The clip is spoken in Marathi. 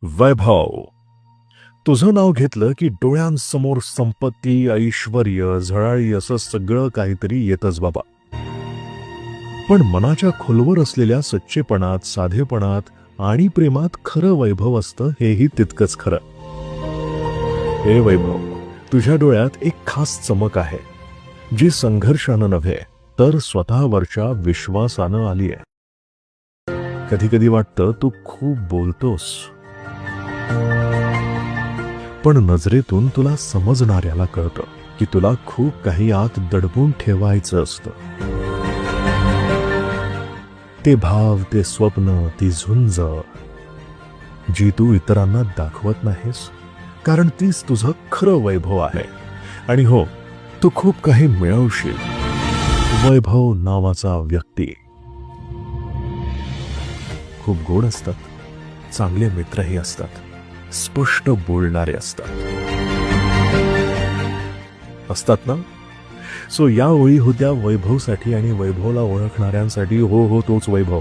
वैभव. तुझं नाव घेतलं की डोळ्यांसमोर संपत्ती, ऐश्वर्य, झळाळी असं सगळं काहीतरी येतच बाबा. पण मनाच्या खोलवर असलेल्या सच्चेपणात, साधेपणात आणि प्रेमात खरं वैभव असतं हेही तितकंच खरं. हे वैभव, तुझ्या डोळ्यात एक खास चमक आहे, जी संघर्षानं नव्हे तर स्वतःवरच्या विश्वासानं आलीये. कधी कधी वाटतं तू खूप बोलतोस, पण नजरेतून तुला समजणाऱ्याला कळतं की तुला खूप काही आत दडपून ठेवायचं असतं. ते भाव, ते स्वप्न, ती झुंज जी तू इतरांना दाखवत नाहीस, कारण तीच तुझं खरं वैभव आहे. आणि हो, तू खूप काही मिळवशील. वैभव नावाचा व्यक्ती खूप गोड असतात, चांगले मित्रही असतात, स्पष्ट बोलणारे असतात ना. सो या ओळी होत्या वैभवसाठी आणि वैभवला ओळखणाऱ्यांसाठी. हो हो, तोच वैभव.